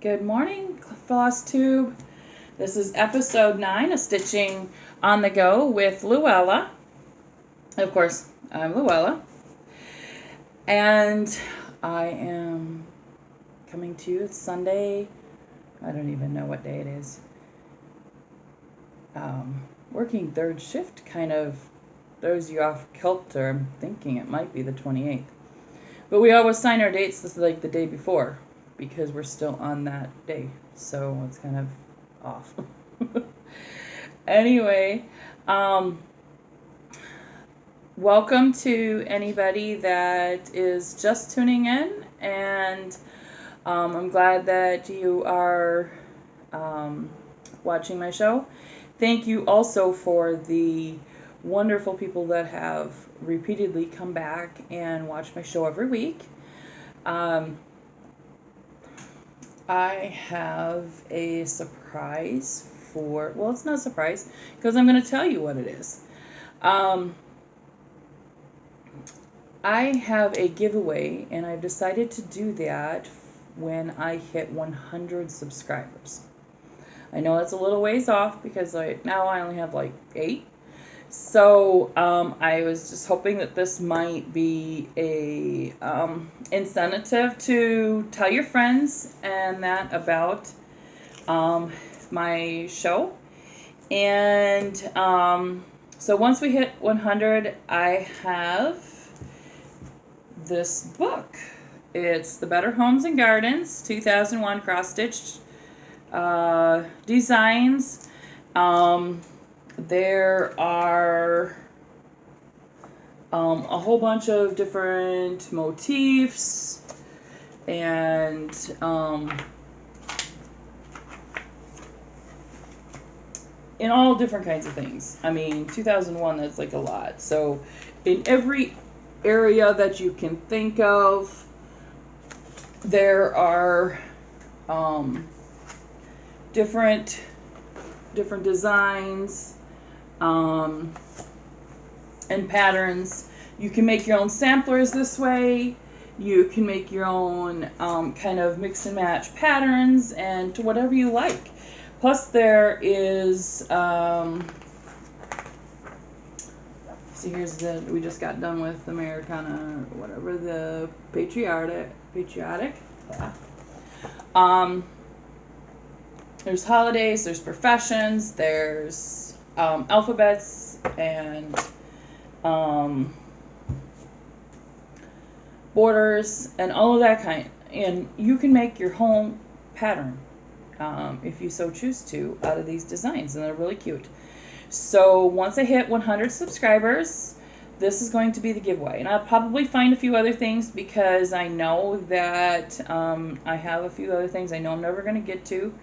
Good morning, FLOSSTUBE. This is episode 9 of Stitching on the Go with Luella. Of course, I'm Luella. And I am coming to you. It's Sunday. I don't even know what day it is. Working third shift kind of throws you off kilter. I'm thinking it might be the 28th. But we always sign our dates like the day before, because we're still on that day, so it's kind of off. Anyway, welcome to anybody that is just tuning in, and I'm glad that you are watching my show. Thank you also for the wonderful people that have repeatedly come back and watch my show every week. I have a surprise well, it's not a surprise because I'm going to tell you what it is. I have a giveaway, and I've decided to do that when I hit 100 subscribers. I know it's a little ways off because now I only have like 8. So I was just hoping that this might be a incentive to tell your friends and that about my show. And so once we hit 100, I have this book. It's the Better Homes and Gardens 2001 cross-stitched designs. There are a whole bunch of different motifs and in all different kinds of things. I mean, 2001, that's like a lot. So in every area that you can think of, there are different designs and patterns. You can make your own samplers this way. You can make your own kind of mix and match patterns and to whatever you like. Plus there is, see, we just got done with Americana, whatever, the patriotic. Yeah. There's holidays, there's professions, there's alphabets, and borders, and all of that kind. And you can make your home pattern, if you so choose to, out of these designs, and they're really cute. So once I hit 100 subscribers, this is going to be the giveaway. And I'll probably find a few other things because I know that I have a few other things I know I'm never going to get to.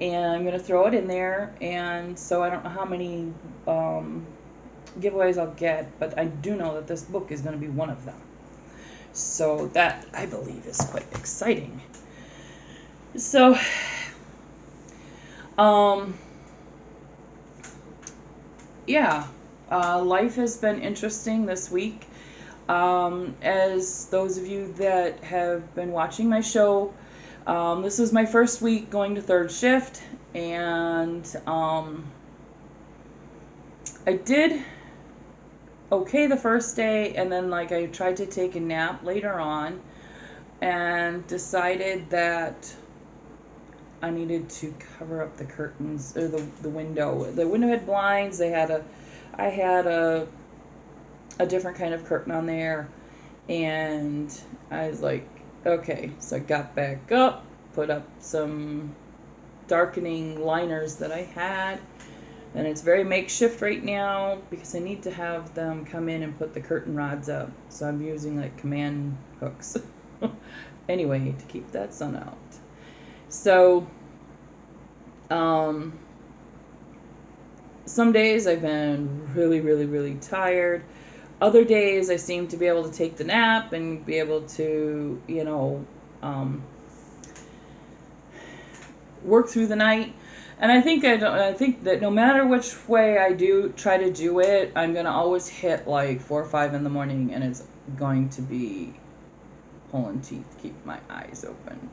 And I'm going to throw it in there, and so I don't know how many giveaways I'll get, but I do know that this book is going to be one of them. So that, I believe, is quite exciting. So, yeah, life has been interesting this week. As those of you that have been watching my show, this is my first week going to third shift, and I did okay the first day, and then I tried to take a nap later on and decided that I needed to cover up the curtains, or the window. The window had blinds. I had a different kind of curtain on there, and I was like, okay, so I got back up, put up some darkening liners that I had, and it's very makeshift right now because I need to have them come in and put the curtain rods up. So I'm using command hooks anyway to keep that sun out. So some days I've been really, really, really tired. Other days I seem to be able to take the nap and be able to, work through the night. And I think that no matter which way I try to do it, I'm going to always hit 4 or 5 in the morning, and it's going to be pulling teeth, keep my eyes open.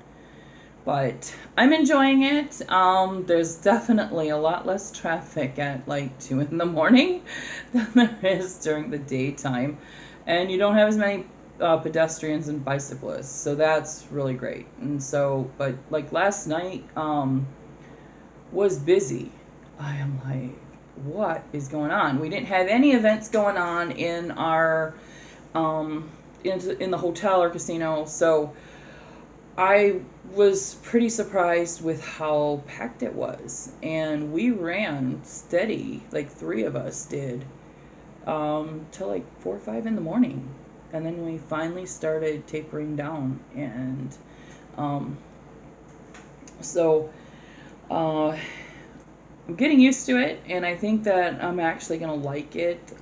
But I'm enjoying it. There's definitely a lot less traffic at like 2 in the morning than there is during the daytime. And you don't have as many pedestrians and bicyclists. So that's really great. And so, but like last night was busy. I am like, what is going on? We didn't have any events going on in our, in the hotel or casino. So I was pretty surprised with how packed it was, and we ran steady, like three of us did, till like 4 or 5 in the morning, and then we finally started tapering down, and so I'm getting used to it, and I think that I'm actually gonna like it.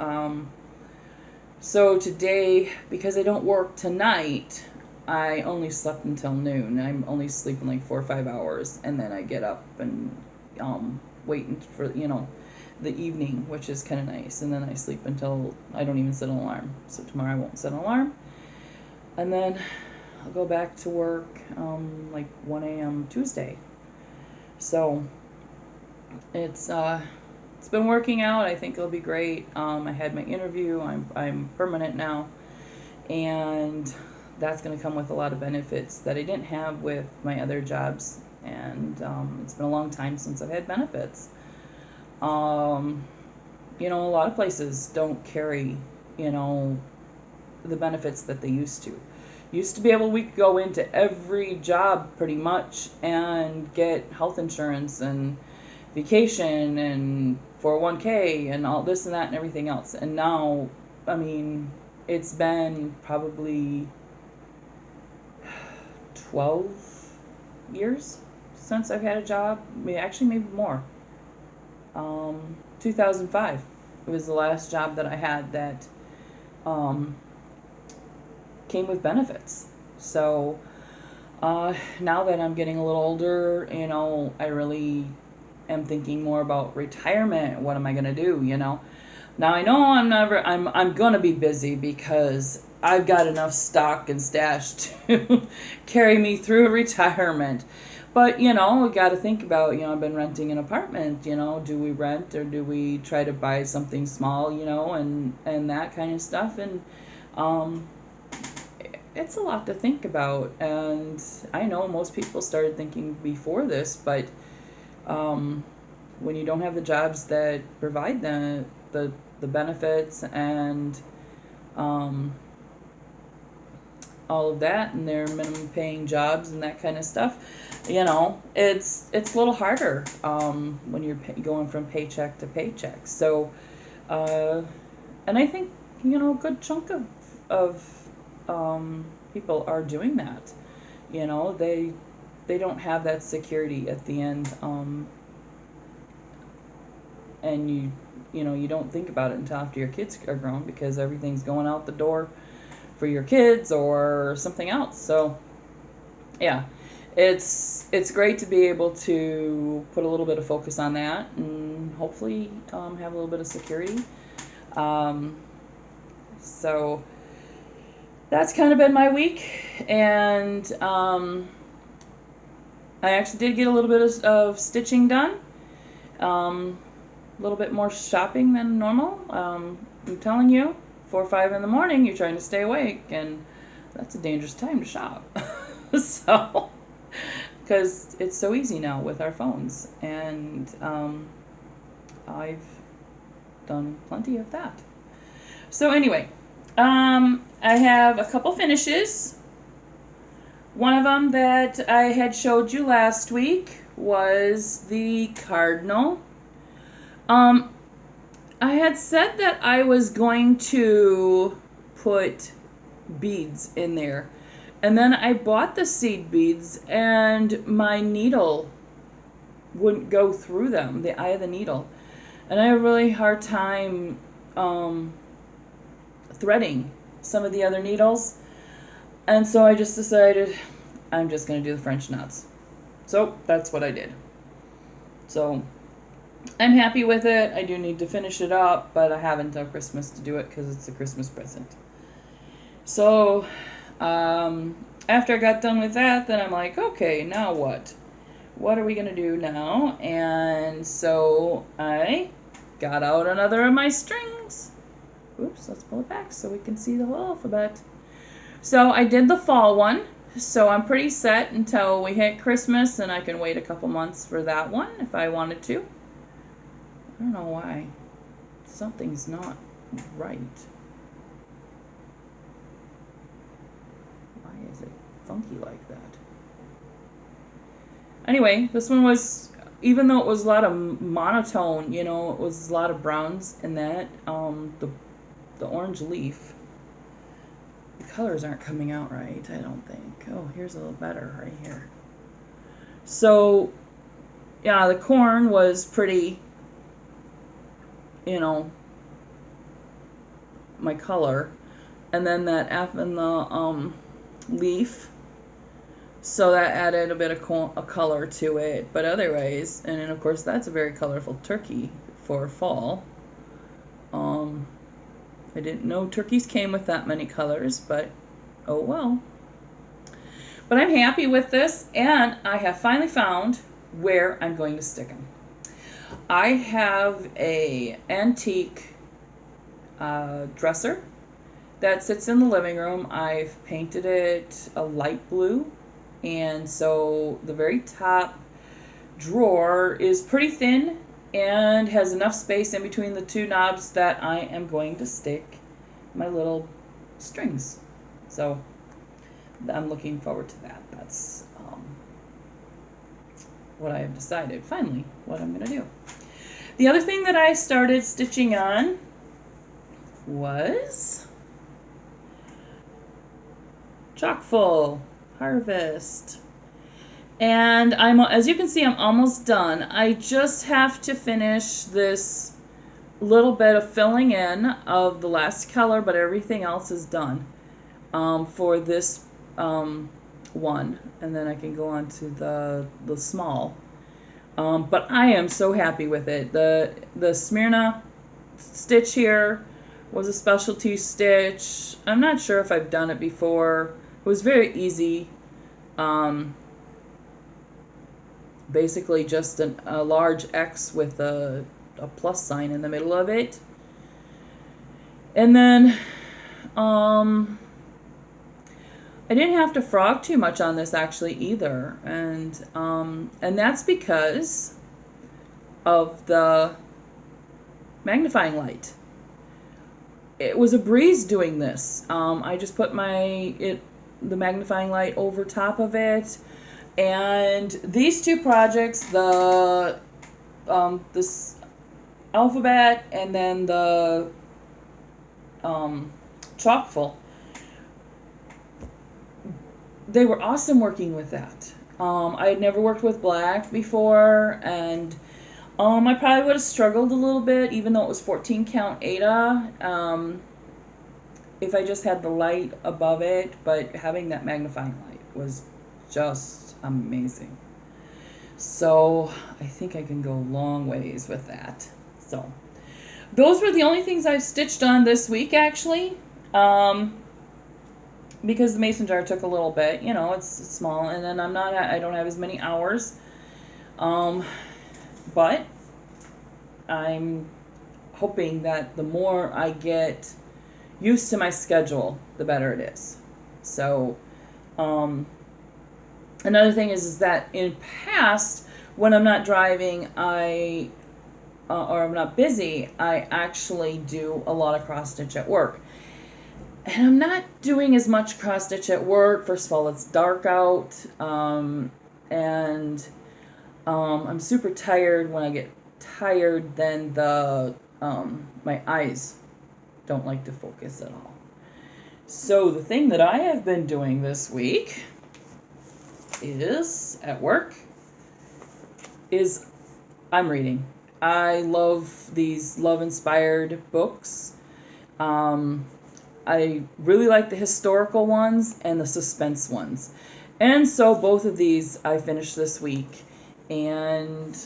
So today, because I don't work tonight, I only slept until noon. I'm only sleeping like 4 or 5 hours, and then I get up and waiting for the evening, which is kind of nice. And then I sleep until I don't even set an alarm. So tomorrow I won't set an alarm, and then I'll go back to work like 1 a.m. Tuesday. So it's been working out. I think it'll be great. I had my interview. I'm permanent now, and that's going to come with a lot of benefits that I didn't have with my other jobs. And it's been a long time since I've had benefits. A lot of places don't carry, the benefits that they used to. Used to be able, we could go into every job pretty much and get health insurance and vacation and 401k and all this and that and everything else. And now, I mean, it's been probably 12 years since I've had a job. Maybe more. 2005. It was the last job that I had that came with benefits. So now that I'm getting a little older, I really am thinking more about retirement. What am I gonna do? Now I know I'm gonna be busy because I've got enough stock and stash to carry me through retirement. But we got to think about, I've been renting an apartment. Do we rent or do we try to buy something small? And that kind of stuff. And it's a lot to think about. And I know most people started thinking before this, but when you don't have the jobs that provide the benefits and all of that, and their minimum paying jobs and that kind of stuff, it's a little harder when you're going from paycheck to paycheck. So, and I think a good chunk of people are doing that. They don't have that security at the end, and you don't think about it until after your kids are grown, because everything's going out the door for your kids or something else. So yeah, it's great to be able to put a little bit of focus on that and hopefully have a little bit of security. So that's kind of been my week, and I actually did get a little bit of stitching done. A little bit more shopping than normal. I'm telling you, 4 or 5 in the morning, you're trying to stay awake, and that's a dangerous time to shop. So, because it's so easy now with our phones, and I've done plenty of that. So anyway, I have a couple finishes. One of them that I had showed you last week was the cardinal. I had said that I was going to put beads in there, and then I bought the seed beads, and my needle wouldn't go through them, the eye of the needle, and I had a really hard time threading some of the other needles, and so I just decided I'm just going to do the French knots. So that's what I did. So I'm happy with it. I do need to finish it up, but I have until Christmas to do it because it's a Christmas present. So I after I got done with that, then I'm like, okay, now what? What are we going to do now? And so I got out another of my strings. Oops, let's pull it back so we can see the whole alphabet. So I did the fall one. So I'm pretty set until we hit Christmas, and I can wait a couple months for that one if I wanted to. I don't know why. Something's not right. Why is it funky like that? Anyway, this one was, even though it was a lot of monotone, you know, it was a lot of browns in that, the orange leaf, the colors aren't coming out right, I don't think. Oh, here's a little better right here. So, yeah, the corn was pretty, you know, my color. And then that F in the leaf, so that added a bit of a color to it. But otherwise, and then of course that's a very colorful turkey for fall. I didn't know turkeys came with that many colors, but oh well. But I'm happy with this, and I have finally found where I'm going to stick them. I have a antique dresser that sits in the living room. I've painted it a light blue, and so the very top drawer is pretty thin and has enough space in between the two knobs that I am going to stick my little strings. So I'm looking forward to that. That's what I have decided, finally, what I'm going to do. The other thing that I started stitching on was Chockfull Harvest. And as you can see, I'm almost done. I just have to finish this little bit of filling in of the last color, but everything else is done for this one. And then I can go on to the small. But I am so happy with it. The Smyrna stitch here was a specialty stitch. I'm not sure if I've done it before. It was very easy. Basically just a large X with a plus sign in the middle of it. And then I didn't have to frog too much on this actually either. And that's because of the magnifying light. It was a breeze doing this. I just put the magnifying light over top of it. And these two projects, this alphabet and then the Chockfull, they were awesome working with that. I had never worked with black before, and I probably would have struggled a little bit, even though it was 14 count Ada, if I just had the light above it. But having that magnifying light was just amazing. So I think I can go long ways with that. So those were the only things I've stitched on this week, actually, because the mason jar took a little bit. You know, it's small, and then I don't have as many hours, but I'm hoping that the more I get used to my schedule, the better it is. So another thing is that in past, when I'm not driving, or I'm not busy, I actually do a lot of cross stitch at work. And I'm not doing as much cross stitch at work. First of all, it's dark out, and I'm super tired. When I get tired, then my eyes don't like to focus at all. So the thing that I have been doing this week is at work is I'm reading. I love these love-inspired books. I really like the historical ones and the suspense ones. And so both of these I finished this week. And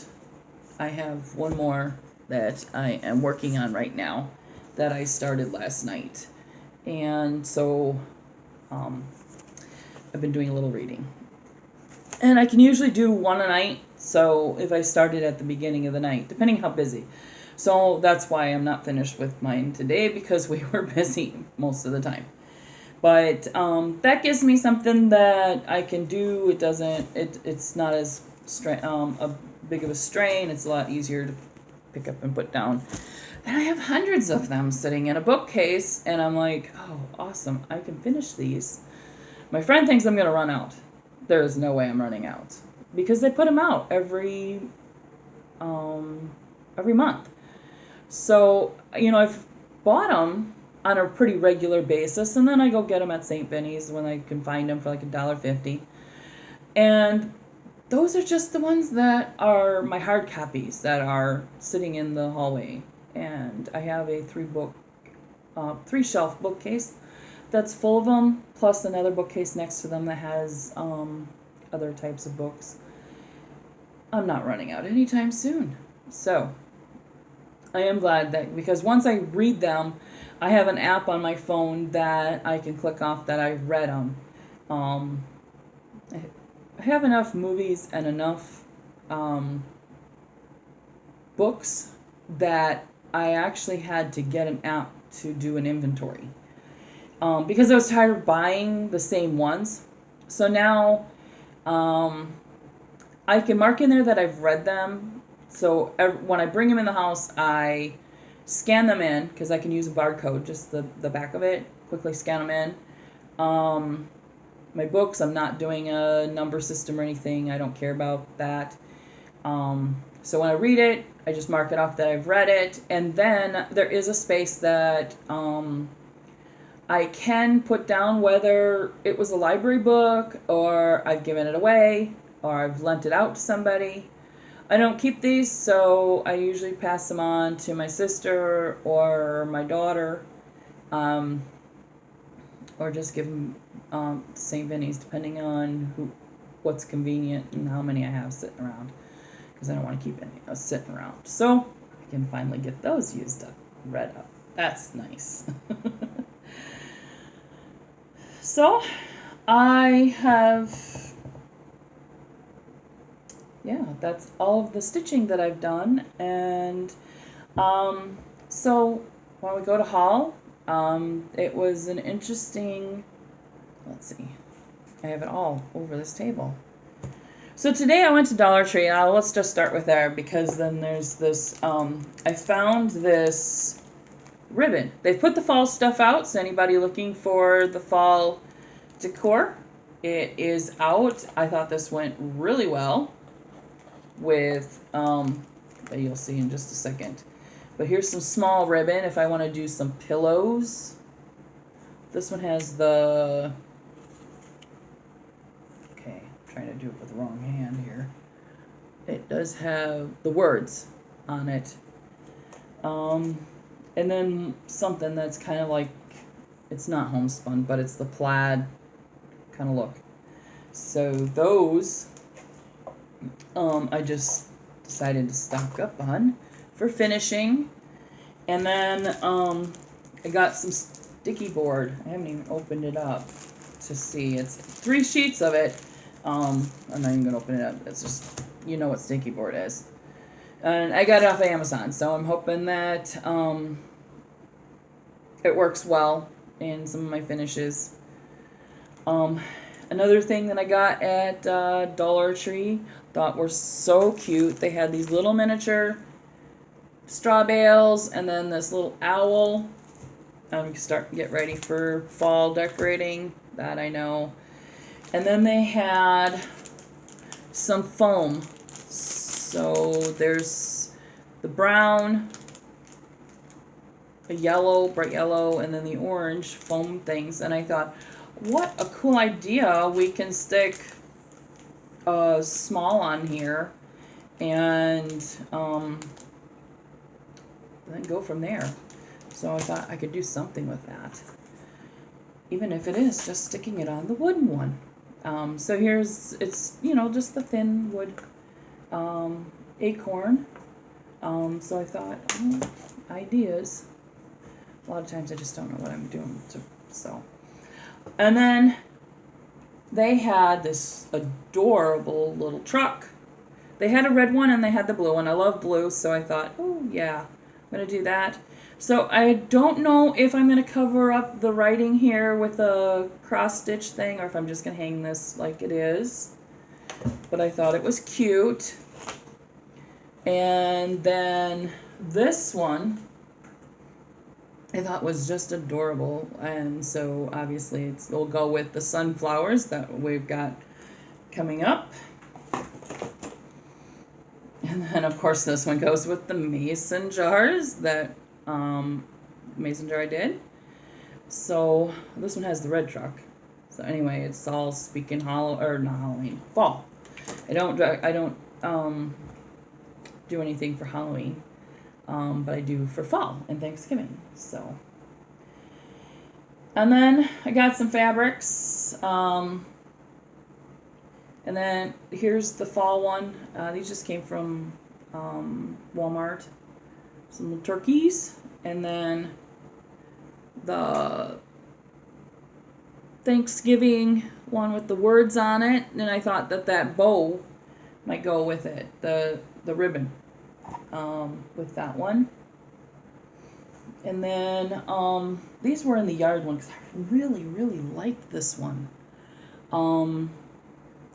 I have one more that I am working on right now that I started last night. And so I've been doing a little reading. And I can usually do one a night, so if I started at the beginning of the night, depending how busy. So that's why I'm not finished with mine today, because we were busy most of the time. But that gives me something that I can do. It's not as a big of a strain. It's a lot easier to pick up and put down. And I have hundreds of them sitting in a bookcase, and I'm like, oh, awesome, I can finish these. My friend thinks I'm going to run out. There's no way I'm running out, because they put them out every month. So, I've bought them on a pretty regular basis, and then I go get them at St. Benny's when I can find them for like $1.50. And those are just the ones that are my hard copies that are sitting in the hallway. And I have a 3-shelf bookcase that's full of them, plus another bookcase next to them that has other types of books. I'm not running out anytime soon. So I am glad that, because once I read them, I have an app on my phone that I can click off that I've read them. I have enough movies and enough books that I actually had to get an app to do an inventory. Because I was tired of buying the same ones. So now I can mark in there that I've read them. So when I bring them in the house, I scan them in, because I can use a barcode, just the back of it, quickly scan them in. My books, I'm not doing a number system or anything. I don't care about that. So when I read it, I just mark it off that I've read it. And then there is a space that I can put down whether it was a library book, or I've given it away, or I've lent it out to somebody. I don't keep these, so I usually pass them on to my sister or my daughter, or just give them to St. Benny's, depending on what's convenient and how many I have sitting around, because I don't want to keep any sitting around. So I can finally get those used up, read up. That's nice. So I have, that's all of the stitching that I've done. And so when we go to haul, it was an interesting, let's see, I have it all over this table. So today I went to Dollar Tree. Let's just start with there, because then there's this, I found this ribbon. They've put the fall stuff out, so anybody looking for the fall decor, it is out. I thought this went really well with, that you'll see in just a second. But here's some small ribbon if I want to do some pillows. This one has the, okay, I'm trying to do it with the wrong hand here. It does have the words on it. And then something that's kind of like, it's not homespun, but it's the plaid kind of look. So those, I just decided to stock up on for finishing. And then I got some sticky board. I haven't even opened it up to see. It's 3 sheets of it. I'm not even gonna open it up. It's just, you know what sticky board is. And I got it off of Amazon, so I'm hoping that it works well in some of my finishes. Another thing that I got at Dollar Tree, thought were so cute. They had these little miniature straw bales, and then this little owl. Get ready for fall decorating. That I know. And then they had some foam. So there's the brown, a yellow, bright yellow, and then the orange foam things. And I thought, what a cool idea. We can stick a small on here and then go from there. So I thought I could do something with that, even if it is just sticking it on the wooden one. So it's just the thin wood acorn. So I thought, ideas. A lot of times I just don't know what I'm doing. So, and then they had this adorable little truck. They had a red one and they had the blue one. I love blue, so I thought, oh yeah, I'm going to do that. So I don't know if I'm going to cover up the writing here with a cross stitch thing or if I'm just going to hang this like it is. But I thought it was cute. And then this one I thought was just adorable. And so obviously it'll go with the sunflowers that we've got coming up. And then of course this one goes with the mason jars that mason jar I did. So this one has the red truck. So anyway, it's all speaking not Halloween, fall. I don't do anything for Halloween, but I do for fall and Thanksgiving. So, and then I got some fabrics. And then here's the fall one. These just came from Walmart. Some turkeys, and then the Thanksgiving one with the words on it. And I thought that bow might go with it, the ribbon with that one. And then these were in the yard one because I really liked this one.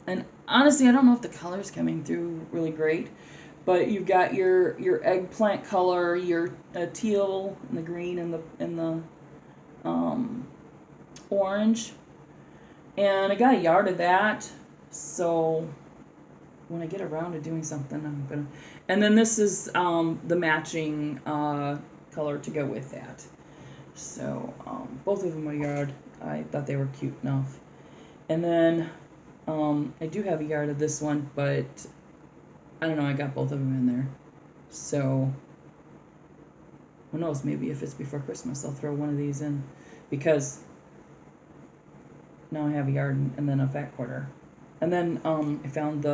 And honestly, I don't know if the color's coming through really great, but you've got your eggplant color, your teal and the green and the orange, and I got a yard of that. So when I get around to doing something, I'm gonna. And then this is the matching color to go with that. So both of them are yard. I thought they were cute enough. And then I do have a yard of this one, but I don't know, I got both of them in there. So who knows, maybe if it's before Christmas, I'll throw one of these in, because now I have a yard and then a fat quarter. And then I found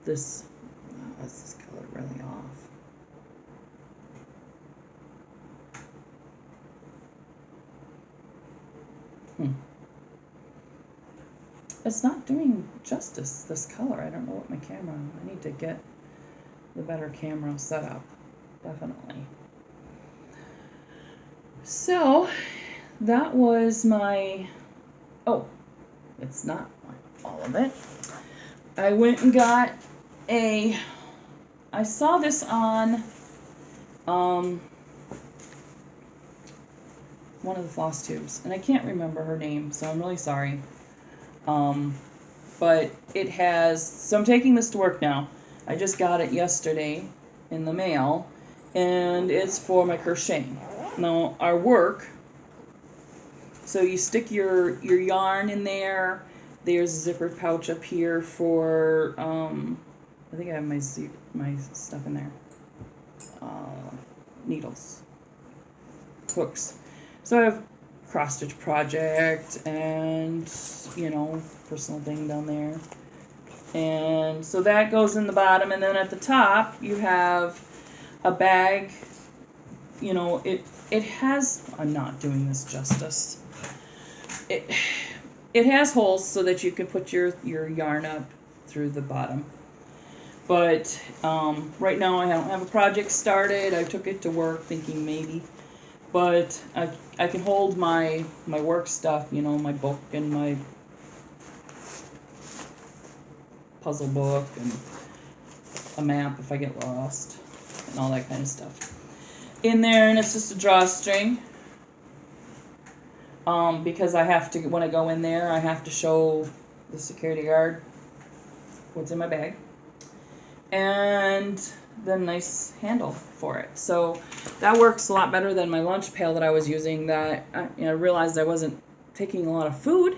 this color really off. It's not doing justice, this color. I don't know what my camera, I need to get the better camera set up, definitely. So that was my, oh, it's not all of it. I went and got I saw this on one of the floss tubes, and I can't remember her name, so I'm really sorry. But it has, so I'm taking this to work now. I just got it yesterday in the mail, and it's for my crocheting. Now, our work, so you stick your yarn in there. There's a zippered pouch up here for, I think I have my stuff in there. Needles, hooks. So I have cross stitch project and, personal thing down there. And so that goes in the bottom, and then at the top you have a bag. It has, I'm not doing this justice. It has holes so that you can put your yarn up through the bottom. But right now I don't have a project started. I took it to work thinking maybe. But I can hold my work stuff, my book and my puzzle book and a map if I get lost and all that kind of stuff in there. And it's just a drawstring. Because I have to, when I go in there, I have to show the security guard what's in my bag. And the nice handle for it. So that works a lot better than my lunch pail that I was using, that I realized I wasn't taking a lot of food,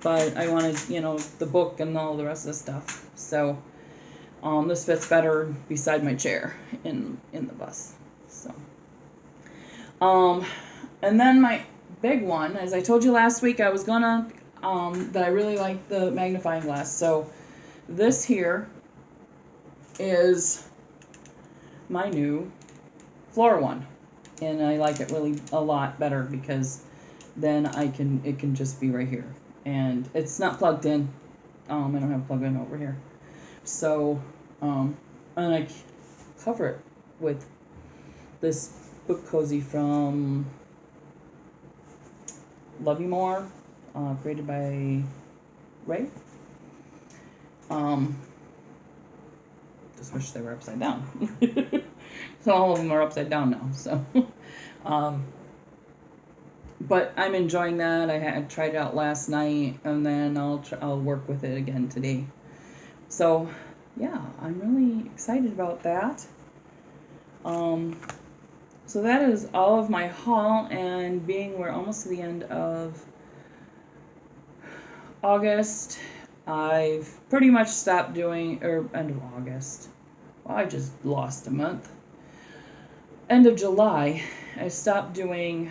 but I wanted, the book and all the rest of the stuff. So this fits better beside my chair in the bus. So and then my big one, as I told you last week, I was gonna that I really like the magnifying glass. So this here is my new floor one, and I like it really a lot better because then it can just be right here. and it's not plugged in. I don't have a plug in over here. So, and I cover it with this book cozy from Love You More, created by Ray. Just wish they were upside down. So all of them are upside down now. So, but I'm enjoying that. I tried it out last night, and then I'll work with it again today. So, yeah, I'm really excited about that. So that is all of my haul, and being we're almost to the end of August, I've pretty much stopped doing, or end of August. Well, I just lost a month. End of July, I stopped doing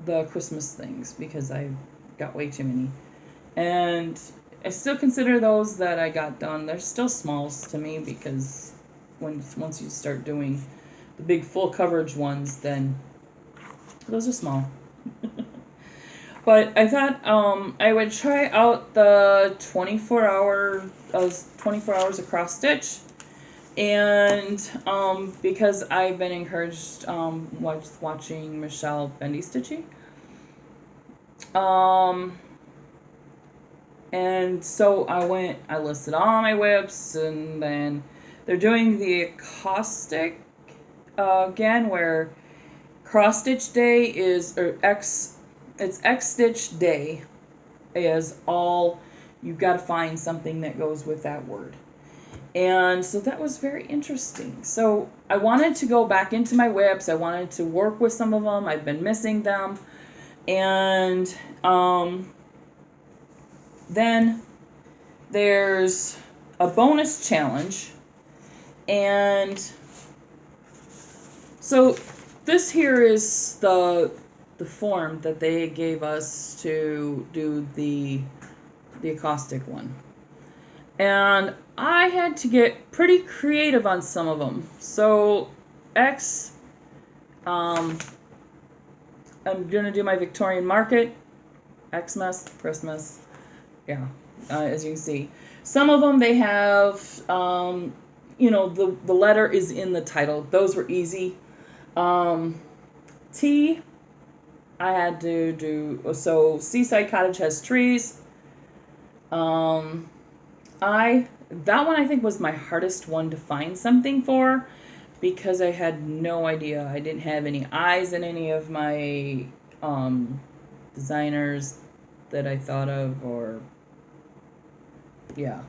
the Christmas things because I got way too many. And I still consider those that I got done, they're still smalls to me, because once you start doing the big full coverage ones, then those are small. But I thought I would try out the 24 hours of cross stitch, and because I've been encouraged watching Michelle Bendy Stitchy. And so I listed all my whips, and then they're doing the caustic again, where cross stitch day is, or X stitch day is all, you've got to find something that goes with that word. And so that was very interesting. So I wanted to go back into my whips. I wanted to work with some of them. I've been missing them. And then there's a bonus challenge. And so this here is the form that they gave us to do the acrostic one. And I had to get pretty creative on some of them. So X, I'm going to do my Victorian market, Xmas, Christmas, yeah, as you can see. Some of them, they have, the letter is in the title. Those were easy. T, I had to do, so Seaside Cottage has trees. That one I think was my hardest one to find something for, because I had no idea. I didn't have any eyes in any of my designers that I thought of, or yeah.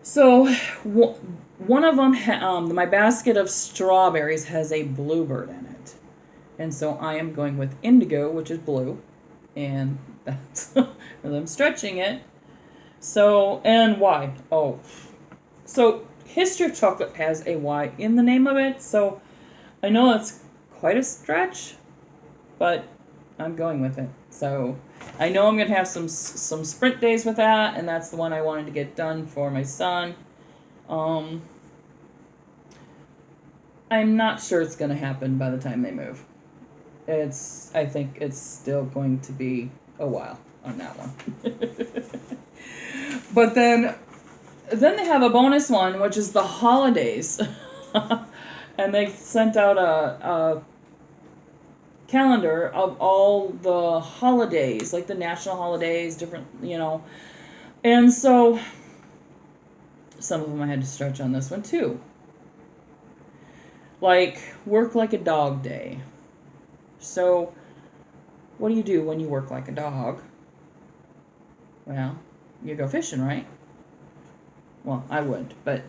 So one of them, my basket of strawberries has a bluebird in it, and so I am going with indigo, which is blue, and that's I'm stretching it. So, and Y. Oh. So, History of Chocolate has a Y in the name of it, so I know it's quite a stretch, but I'm going with it. So, I know I'm going to have some sprint days with that, and that's the one I wanted to get done for my son. I'm not sure it's going to happen by the time they move. I think it's still going to be a while on that one. But then they have a bonus one, which is the holidays. And they sent out a calendar of all the holidays, like the national holidays, different, And so some of them I had to stretch on this one too. Like Work Like a Dog Day. So what do you do when you work like a dog? Well, you go fishing, right? Well, I would, but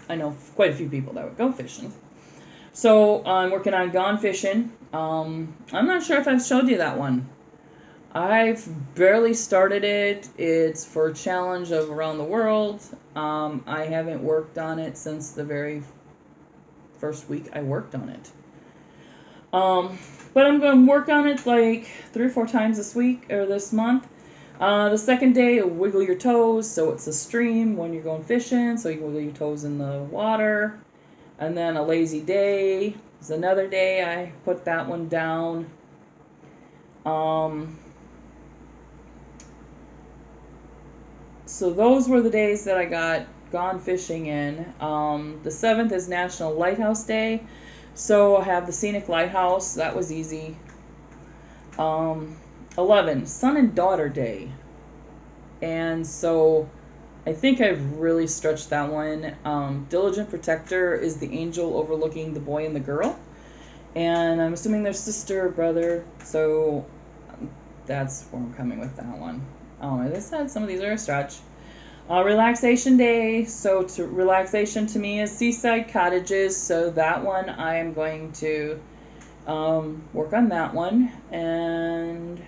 I know quite a few people that would go fishing. So I'm working on Gone Fishing. I'm not sure if I've showed you that one. I've barely started it. It's for a challenge of around the world. I haven't worked on it since the very first week I worked on it. But I'm going to work on it like 3 or 4 times this week or this month. The second day, wiggle your toes, so it's a stream when you're going fishing, so you wiggle your toes in the water. And then a lazy day is another day. I put that one down. So those were the days that I got gone fishing in. The 7th is National Lighthouse Day. So I have the Scenic Lighthouse. That was easy. 11, Son and Daughter Day. And so I think I've really stretched that one. Diligent Protector is the angel overlooking the boy and the girl. And I'm assuming they're sister or brother. So that's where I'm coming with that one. As I said, some of these are a stretch. Relaxation Day. So relaxation to me is seaside cottages. So that one I am going to work on that one. And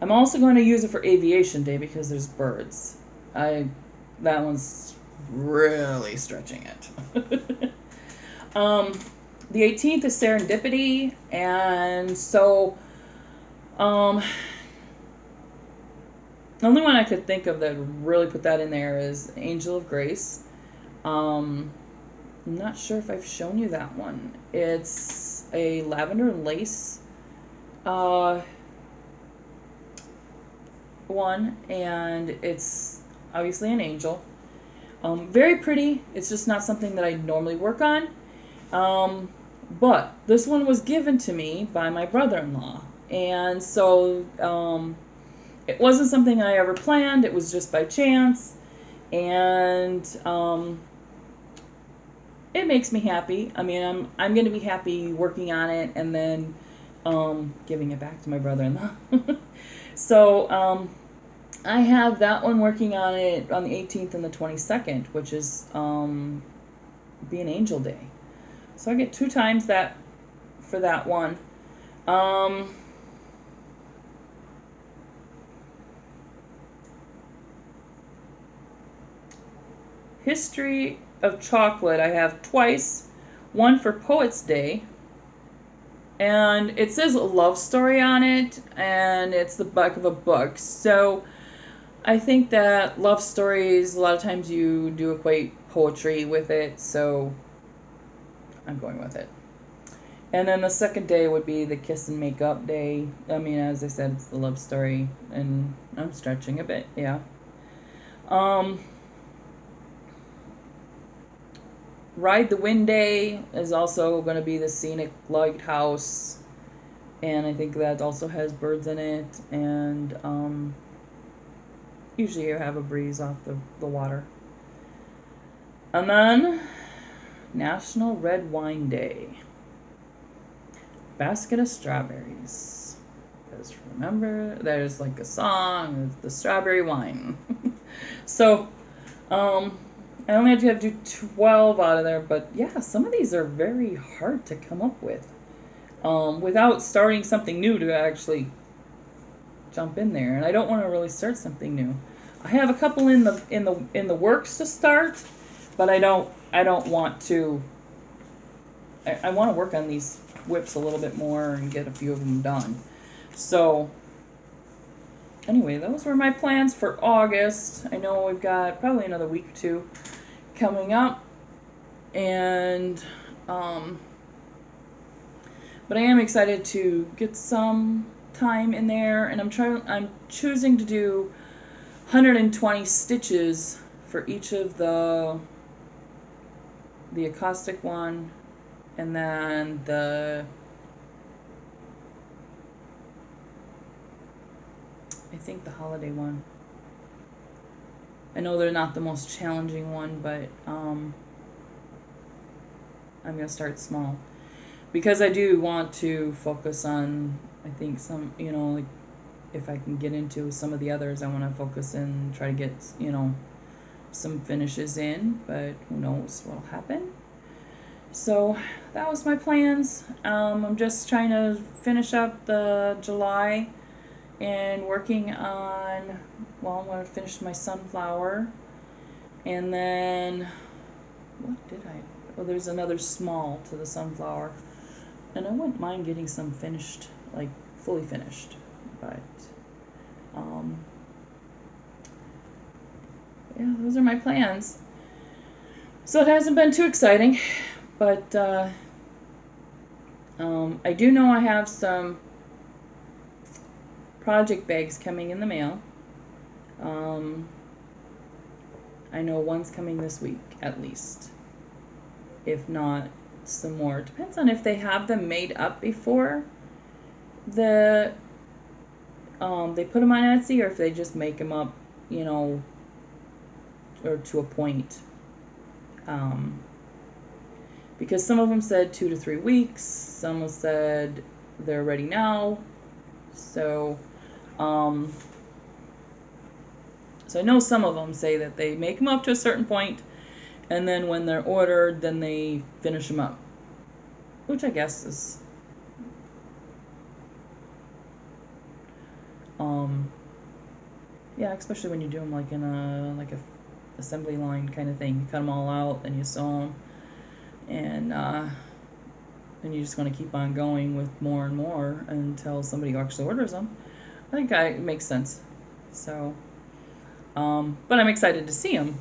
I'm also going to use it for Aviation Day because there's birds. That one's really stretching it. The 18th is Serendipity, and so the only one I could think of that really put that in there is Angel of Grace. I'm not sure if I've shown you that one. It's a lavender and lace one, and it's obviously an angel. Very pretty. It's just not something that I normally work on. But this one was given to me by my brother-in-law, and so it wasn't something I ever planned. It was just by chance, and it makes me happy. I mean, I'm going to be happy working on it and then giving it back to my brother-in-law. So I have that one working on it on the 18th and the 22nd, which is Being Angel Day. So I get 2 times that for that one. History of Chocolate I have twice. One for Poets Day. And it says a love story on it, and it's the back of a book. So I think that love stories, a lot of times you do equate poetry with it, so I'm going with it. And then the second day would be the Kiss and Make Up Day. I mean, as I said, it's the love story, and I'm stretching a bit, yeah. Ride the Wind Day is also going to be the Scenic Lighthouse, and I think that also has birds in it, and usually you have a breeze off the water. And then National Red Wine Day. Basket of Strawberries. Because remember, there's like a song, the strawberry wine. So, I only had to do 12 out of there, but yeah, some of these are very hard to come up with. Without starting something new to actually jump in there, and I don't want to really start something new. I have a couple in the works to start, but I don't want to. I want to work on these whips a little bit more and get a few of them done. So anyway, those were my plans for August. I know we've got probably another week or 2 coming up, and but I am excited to get some time in there, and I'm choosing to do 120 stitches for each of the acoustic one, and then I think the holiday one. I know they're not the most challenging one, but I'm going to start small. Because I do want to focus on, I think, some, like, if I can get into some of the others, I want to focus and try to get, some finishes in, but who knows what'll happen. So that was my plans. I'm just trying to finish up the July and working on, well, I'm going to finish my sunflower, and then what did I, well, there's another small to the sunflower, and I wouldn't mind getting some finished, like fully finished, but yeah, those are my plans. So it hasn't been too exciting, but I do know I have some project bags coming in the mail. I know one's coming this week at least. If not, some more. Depends on if they have them made up before they put them on Etsy, or if they just make them up, you know, or to a point. Because some of them said 2 to 3 weeks. Some said they're ready now. So I know some of them say that they make them up to a certain point, and then when they're ordered, then they finish them up, which I guess is yeah, especially when you do them like in a assembly line kind of thing. You cut them all out, then you sew them, and then you just want to keep on going with more and more until somebody actually orders them. I think it makes sense. So, but I'm excited to see them.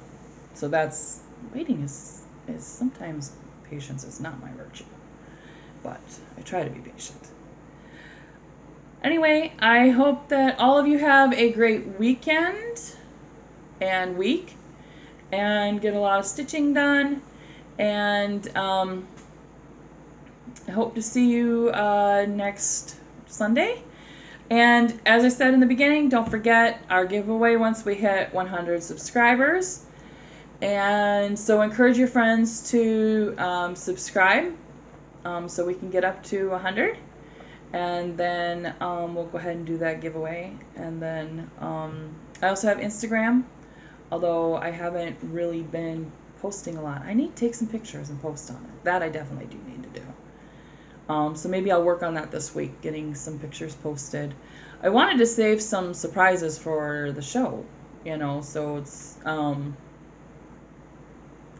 So that's, waiting is sometimes, patience is not my virtue, but I try to be patient. Anyway, I hope that all of you have a great weekend and week, and get a lot of stitching done, and I hope to see you next Sunday. And as I said in the beginning, don't forget our giveaway once we hit 100 subscribers. And so encourage your friends to subscribe so we can get up to 100. And then we'll go ahead and do that giveaway. And then I also have Instagram, although I haven't really been posting a lot. I need to take some pictures and post on it. That I definitely do need to do. So maybe I'll work on that this week, getting some pictures posted. I wanted to save some surprises for the show, you know, so it's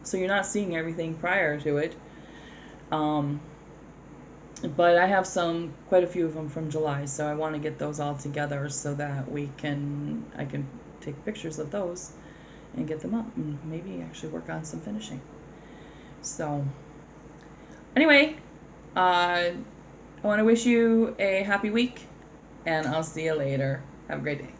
so you're not seeing everything prior to it. But I have quite a few of them from July, so I want to get those all together so that I can take pictures of those and get them up, and maybe actually work on some finishing. So anyway, I want to wish you a happy week, and I'll see you later. Have a great day.